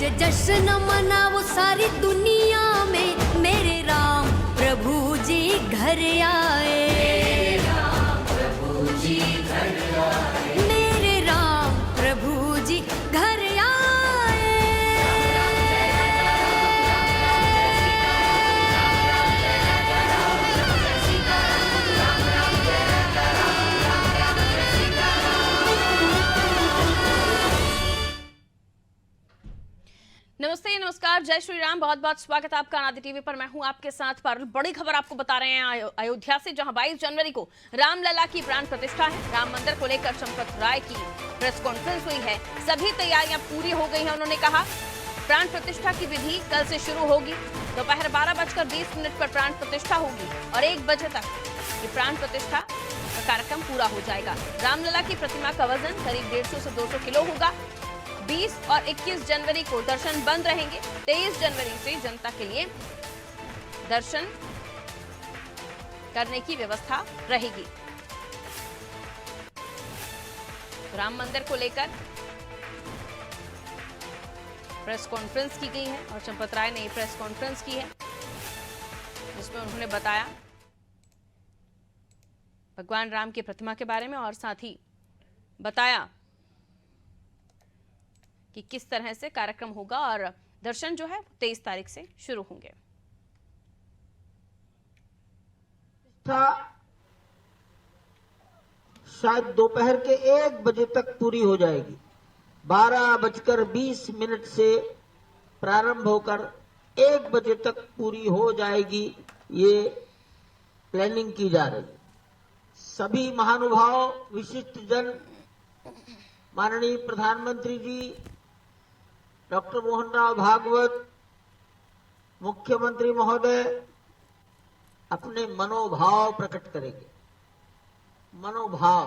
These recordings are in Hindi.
आज जश्न मनाओ सारी दुनिया में, मेरे राम प्रभु जी घर आए। मेरे राम प्रभु जी घर आए। मेरे राम प्रभु जी घर आए। नमस्ते, नमस्कार, जय श्री राम। बहुत बहुत स्वागत है आपका अनादि टीवी पर। मैं हूं आपके साथ पर। बड़ी खबर आपको बता रहे हैं अयोध्या से, जहां 22 जनवरी को रामलला की प्राण प्रतिष्ठा है। राम मंदिर को लेकर चंपत राय की प्रेस कॉन्फ्रेंस हुई है। सभी तैयारियां पूरी हो गई हैं। उन्होंने कहा प्राण प्रतिष्ठा की विधि कल से शुरू होगी। दोपहर 12:20 पर प्राण प्रतिष्ठा होगी और 1 बजे तक ये प्राण प्रतिष्ठा का कार्यक्रम पूरा हो जाएगा। रामलला की प्रतिमा का वजन करीब 150 से 200 किलो होगा। 20 और 21 जनवरी को दर्शन बंद रहेंगे। 23 जनवरी से जनता के लिए दर्शन करने की व्यवस्था रहेगी। राम मंदिर को लेकर प्रेस कॉन्फ्रेंस की गई है और चंपत राय ने प्रेस कॉन्फ्रेंस की है, जिसमें उन्होंने बताया भगवान राम की प्रतिमा के बारे में और साथ ही बताया कि किस तरह से कार्यक्रम होगा और दर्शन जो है 23 तारीख से शुरू होंगे। शायद दोपहर के 1 बजे तक पूरी हो जाएगी। 12:20 से प्रारंभ होकर 1 बजे तक पूरी हो जाएगी, ये प्लानिंग की जा रही है। सभी महानुभाव, विशिष्ट जन, माननीय प्रधानमंत्री जी डॉक्टर मोहन राव भागवत, मुख्यमंत्री महोदय अपने मनोभाव प्रकट करेंगे। मनोभाव,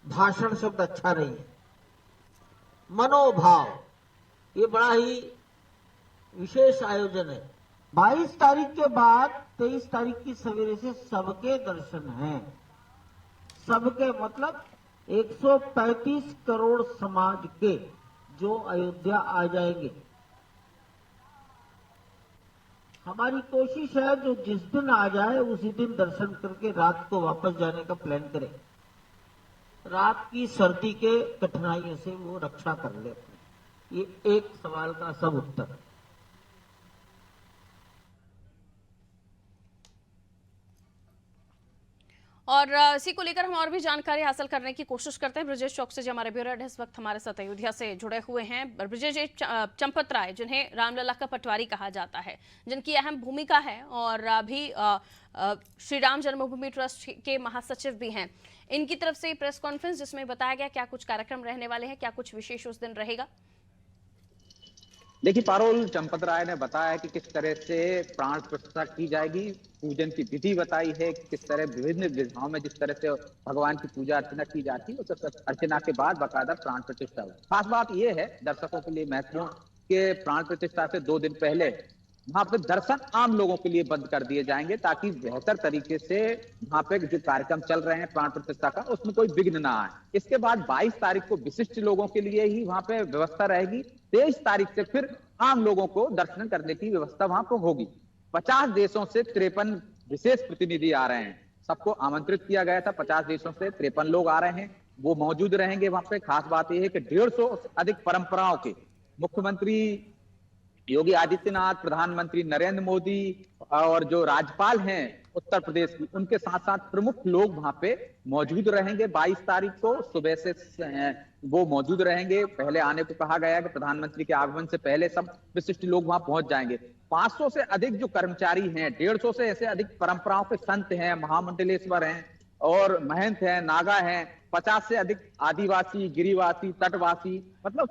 भाषण शब्द अच्छा नहीं है, मनोभाव, ये बड़ा ही विशेष आयोजन है। 22 तारीख के बाद 23 तारीख की सवेरे से सबके दर्शन हैं। सबके मतलब 135 करोड़ समाज के जो अयोध्या आ जाएंगे। हमारी कोशिश है जो जिस दिन आ जाए उसी दिन दर्शन करके रात को वापस जाने का प्लान करें। रात की सर्दी के कठिनाइयों से वो रक्षा कर ले। ये एक सवाल का सब उत्तर। और इसी को लेकर हम और भी जानकारी हासिल करने की कोशिश करते हैं। ब्रजेश चौक से जो हमारे ब्यूरो हेड इस वक्त हमारे साथ अयोध्या से जुड़े हुए हैं। ब्रजेश चंपत राय, जिन्हें रामलला का पटवारी कहा जाता है, जिनकी अहम भूमिका है और अभी श्री राम जन्मभूमि ट्रस्ट के महासचिव भी हैं, इनकी तरफ से प्रेस कॉन्फ्रेंस जिसमें बताया गया क्या कुछ कार्यक्रम रहने वाले हैं, क्या कुछ विशेष उस दिन रहेगा। देखिए पारुल, चंपत राय ने बताया कि किस तरह से प्राण प्रतिष्ठा की जाएगी, पूजन की विधि बताई है, किस तरह विभिन्न विधाओं में जिस तरह से भगवान की पूजा अर्चना की जाती है, उस अर्चना के बाद बाकायदा प्राण प्रतिष्ठा हुई। खास बात यह है दर्शकों के लिए महत्वपूर्ण कि प्राण प्रतिष्ठा से 2 दिन पहले वहां पे दर्शन आम लोगों के लिए बंद कर दिए जाएंगे, ताकि बेहतर तरीके से वहां पे जो कार्यक्रम चल रहे हैं प्राण प्रतिष्ठा का, उसमें कोई विघ्न ना आए। इसके बाद 22 तारीख को विशिष्ट लोगों के लिए ही वहां पे व्यवस्था रहेगी। 23 तारीख से फिर आम लोगों को दर्शन करने की व्यवस्था वहां पर होगी। 50 देशों से 53 विशेष प्रतिनिधि आ रहे हैं। सबको आमंत्रित किया गया था। 50 देशों से 53 लोग आ रहे हैं, वो मौजूद रहेंगे वहां पे। खास बात यह है कि 150 से अधिक परंपराओं के मुख्यमंत्री योगी आदित्यनाथ, प्रधानमंत्री नरेंद्र मोदी और जो राज्यपाल हैं उत्तर प्रदेश की, उनके साथ साथ प्रमुख लोग वहां पे मौजूद रहेंगे। 22 तारीख को सुबह से वो मौजूद रहेंगे। पहले आने को कहा गया है कि प्रधानमंत्री के आगमन से पहले सब विशिष्ट लोग वहां पहुंच जाएंगे। 500 से अधिक जो कर्मचारी हैं, 150 से ऐसे अधिक परंपराओं के संत हैं, महामंडलेश्वर हैं और महंत हैं, नागा हैं, 50 से अधिक आदिवासी, गिरिवासी, तटवासी, मतलब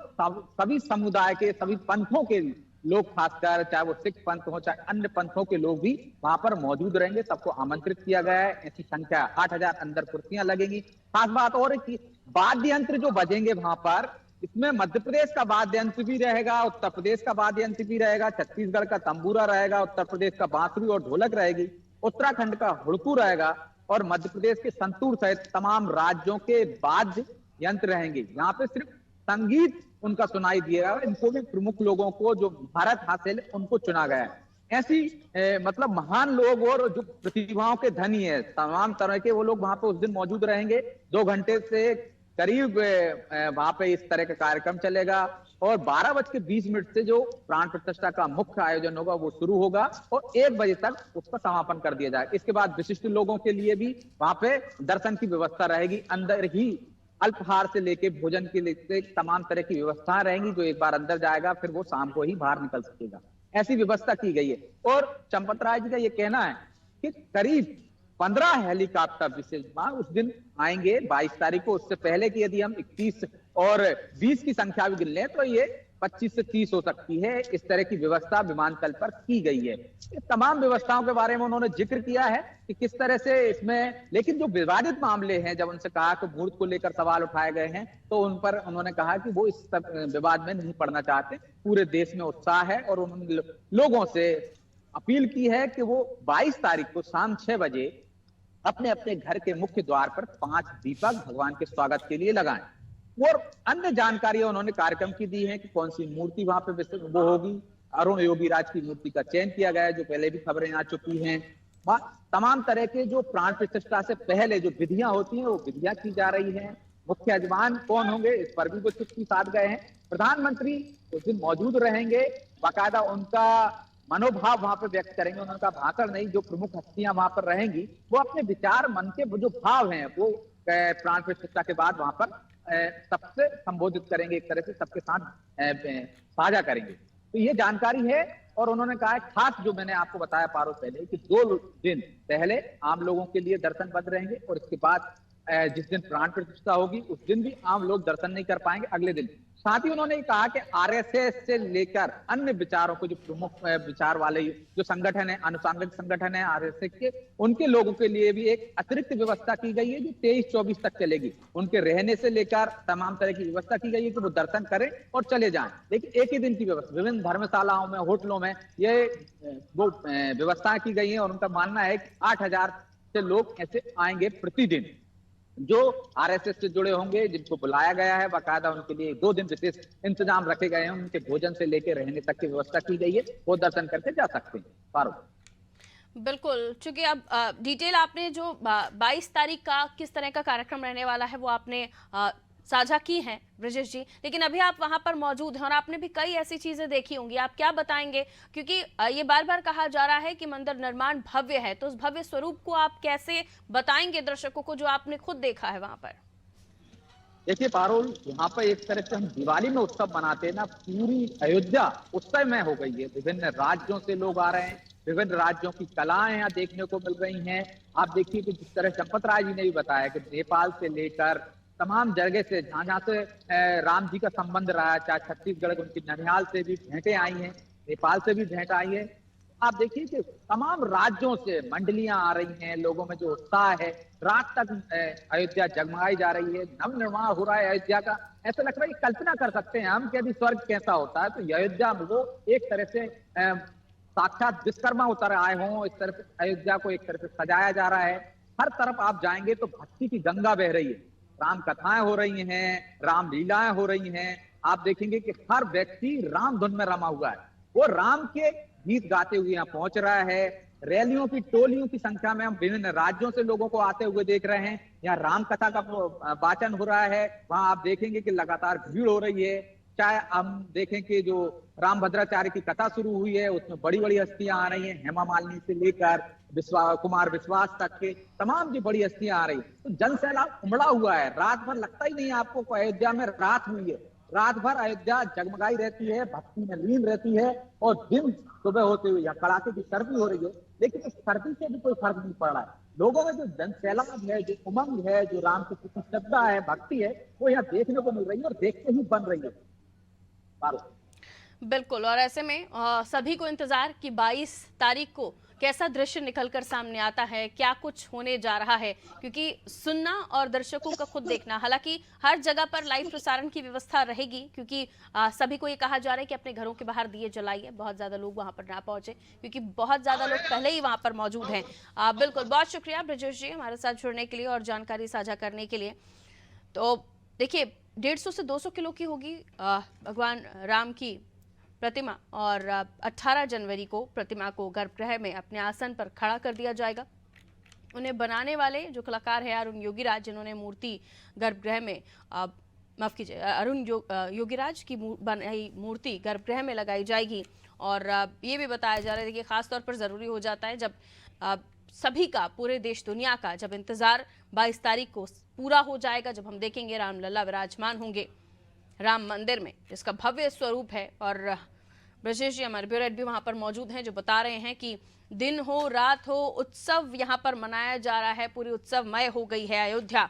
सभी समुदाय के, सभी पंथों के लोग, खासकर चाहे वो सिख पंथ हो चाहे अन्य पंथों के लोग भी वहां पर मौजूद रहेंगे। सबको आमंत्रित किया गया है। ऐसी संख्या 8000 अंदर कुर्सियां लगेंगी। खास बात और है कि वाद्य यंत्र जो बजेंगे वहां पर, इसमें मध्य प्रदेश का वाद्य यंत्र भी रहेगा, उत्तर प्रदेश का वाद्य यंत्र भी रहेगा, छत्तीसगढ़ का तंबूरा रहेगा, उत्तर प्रदेश का बांसुरी और ढोलक रहेगी, उत्तराखंड का हुड़कू रहेगा और मध्य प्रदेश के संतूर सहित तमाम राज्यों के वाद्य यंत्र रहेंगे। यहाँ पे सिर्फ संगीत उनका सुनाई दिएगा। इनको भी प्रमुख लोगों को जो भारत हासिल उनको चुना गया है। ऐसी मतलब महान लोग और जो प्रतिभाओं के धनी है तमाम तरह के, वो लोग वहां पे उस दिन मौजूद रहेंगे। 2 घंटे से करीब वहां पे इस तरह का कार्यक्रम चलेगा और 12:20 से जो प्राण प्रतिष्ठा का मुख्य आयोजन होगा वो शुरू होगा और 1 बजे तक उसका समापन कर दिया जाएगा। इसके बाद विशिष्ट लोगों के लिए भी वहां पे दर्शन की व्यवस्था रहेगी। अंदर ही अल्पाहार से लेके भोजन के लिए तमाम तरह की व्यवस्थाएं रहेंगी। जो एक बार अंदर जाएगा फिर वो शाम को ही बाहर निकल सकेगा, ऐसी व्यवस्था की गई है। और चंपत राय जी का ये कहना है कि करीब 15 हेलीकॉप्टर विशेष उस दिन आएंगे 22 तारीख को। उससे पहले की यदि हम 21 और 20 की संख्या भी गिन लें तो ये 25 से 30 हो सकती है। इस तरह की व्यवस्था विमानतल पर की गई है। ये तमाम व्यवस्थाओं के बारे में उन्होंने जिक्र किया है कि किस तरह से इसमें, लेकिन जो विवादित मामले हैं, जब उनसे कहा कि मूर्त को लेकर सवाल उठाए गए हैं तो उन पर उन्होंने कहा कि वो इस विवाद में नहीं पड़ना चाहते। पूरे देश में उत्साह है और उन्होंने लोगों से अपील की है कि वो 22 तारीख को शाम 6 बजे अपने अपने घर के मुख्य द्वार पर 5 दीपक भगवान के स्वागत के लिए लगाएं। और अन्य जानकारियां उन्होंने कार्यक्रम की दी है कि कौन सी मूर्ति वहां पे वो होगी। अरुण योगी राज की मूर्ति का चयन किया गया है, जो पहले भी खबरें आ चुकी हैं। तमाम तरह के जो प्राण प्रतिष्ठा से पहले जो विधियां होती हैं वो विधियां की जा रही हैं। मुख्य यजमान कौन होंगे इस पर भी वो चुप्पी साध गए हैं। प्रधानमंत्री उस दिन मौजूद रहेंगे, बाकायदा उनका मनोभाव वहां पर व्यक्त करेंगे। उनका भाषण नहीं, जो प्रमुख हस्तियां वहां पर रहेंगी वो अपने विचार मन के जो भाव हैं वो प्राण प्रतिष्ठा के बाद वहां पर सबसे संबोधित करेंगे, एक तरह से सबके साथ साझा करेंगे। तो ये जानकारी है। और उन्होंने कहा है खास, जो मैंने आपको बताया पारो पहले, कि 2 दिन पहले आम लोगों के लिए दर्शन बंद रहेंगे और इसके बाद जिस दिन प्राण प्रतिष्ठा होगी उस दिन भी आम लोग दर्शन नहीं कर पाएंगे अगले दिन। साथ ही उन्होंने कहा कि आरएसएस से लेकर अन्य विचारों को, जो प्रमुख विचार वाले जो संगठन है, अनुसांगिक संगठन है आरएसएस के, उनके लोगों के लिए भी एक अतिरिक्त व्यवस्था की गई है जो 23-24 तक चलेगी। उनके रहने से लेकर तमाम तरह की व्यवस्था की गई है कि वो दर्शन करें और चले जाएं। लेकिन एक ही दिन की व्यवस्था, विभिन्न धर्मशालाओं में, होटलों में ये वो व्यवस्था की गई है। और उनका मानना है कि 8,000 से लोग ऐसे आएंगे प्रतिदिन, जो आरएसएस से जुड़े होंगे, जिनको बुलाया गया है। बाकायदा उनके लिए 2 दिन विशेष इंतजाम रखे गए हैं। उनके भोजन से लेकर रहने तक की व्यवस्था की गई है, वो दर्शन करके जा सकते हैं। फारूक। बिल्कुल, चूंकि अब डिटेल आपने जो 22 तारीख का किस तरह का कार्यक्रम रहने वाला है वो आपने साझा की हैं ब्रजेश जी, लेकिन अभी आप वहां पर मौजूद हैं और आपने भी कई ऐसी चीजें देखी होंगी। आप क्या बताएंगे, क्योंकि ये बार बार कहा जा रहा है कि मंदिर निर्माण भव्य है, तो उस भव्य स्वरूप को आप कैसे बताएंगे दर्शकों को जो आपने खुद देखा है वहां पर? देखिए पारुल, यहाँ पर एक तरह से हम दिवाली में उत्सव मनाते हैं ना, पूरी अयोध्या उत्सव में हो गई है। विभिन्न राज्यों से लोग आ रहे हैं, विभिन्न राज्यों की कलाएं यहाँ देखने को मिल रही हैं। आप देखिए कि जिस तरह चंपत राय जी ने भी बताया कि नेपाल से लेकर तमाम जगह से, जहां से राम जी का संबंध रहा है, चाहे छत्तीसगढ़, उनकी ननिहाल से भी भेंटें आई हैं, नेपाल से भी भेंट आई है। आप देखिए कि तमाम राज्यों से मंडलियां आ रही हैं, लोगों में जो उत्साह है, रात तक अयोध्या जगमगाई जा रही है, नव निर्माण हो रहा है अयोध्या का। ऐसा लग रहा है, कल्पना कर सकते हैं हम कि यदि स्वर्ग कैसा होता है, तो अयोध्या में वो एक तरह से साक्षात विश्वकर्मा उतर आए हों। इस तरह से अयोध्या को एक तरह से सजाया जा रहा है। हर तरफ आप जाएंगे तो भक्ति की गंगा बह रही है, राम कथाएं हो रही हैं, राम लीलाएं हो रही हैं। आप देखेंगे कि हर व्यक्ति राम धुन में रमा हुआ है, वो राम के गीत गाते हुए यहाँ पहुंच रहा है। रैलियों की टोलियों की संख्या में हम विभिन्न राज्यों से लोगों को आते हुए देख रहे हैं। यहाँ राम कथा का वाचन हो रहा है, वहां आप देखेंगे कि लगातार भीड़ हो रही है। चाहे हम देखें कि जो राम भद्राचार्य की कथा शुरू हुई है उसमें बड़ी बड़ी हस्तियां आ रही हैं, हेमा मालिनी से लेकर कुमार विश्वास तक के तमाम जो बड़ी हस्तियां आ रही हैं। तो जन सैलाब उमड़ा हुआ है। रात भर लगता ही नहीं है आपको को अयोध्या में रात हुई है। रात भर अयोध्या जगमगाई रहती है, भक्ति में लीन रहती है। और दिन सुबह होते हुए यहाँ कड़ाके की सर्दी हो रही है, लेकिन इस सर्दी से भी कोई फर्क नहीं पड़ रहा है। लोगों में जो जन सैलाब है, जो उमंग है, जो राम के प्रति श्रद्धा है, भक्ति है, वो यहाँ देखने को मिल रही है और देखते ही बन रही है। बिल्कुल, और ऐसे में सभी को इंतजार कि 22 तारीख को कैसा दृश्य निकलकर सामने आता है, क्या कुछ होने जा रहा है, क्योंकि सुनना और दर्शकों का खुद देखना। हालांकि हर जगह पर लाइव प्रसारण की व्यवस्था रहेगी, क्योंकि सभी को ये कहा जा रहा है कि अपने घरों के बाहर दिए जलाइए, बहुत ज्यादा लोग वहां पर ना पहुंचे, क्योंकि बहुत ज्यादा लोग पहले ही वहां पर मौजूद हैं। बिल्कुल, बहुत शुक्रिया ब्रजेश जी हमारे साथ जुड़ने के लिए और जानकारी साझा करने के लिए। तो देखिए, 150 से 200 किलो की होगी भगवान राम की प्रतिमा, और 18 जनवरी को प्रतिमा को गर्भगृह में अपने आसन पर खड़ा कर दिया जाएगा। उन्हें बनाने वाले जो कलाकार है अरुण योगीराज, जिन्होंने मूर्ति गर्भगृह में माफ कीजिए अरुण योगीराज की बनाई मूर्ति गर्भगृह में लगाई जाएगी। और ये भी बताया जा रहा है कि खास तौर पर ज़रूरी हो जाता है जब सभी का, पूरे देश दुनिया का जब इंतज़ार 22 तारीख को पूरा हो जाएगा, जब हम देखेंगे रामलला विराजमान होंगे राम मंदिर में, जिसका भव्य स्वरूप है। और ब्रजेश जी, हमारे ब्यूरो हेड भी वहाँ पर मौजूद हैं, जो बता रहे हैं कि दिन हो रात हो उत्सव यहाँ पर मनाया जा रहा है, पूरी उत्सवमय हो गई है अयोध्या।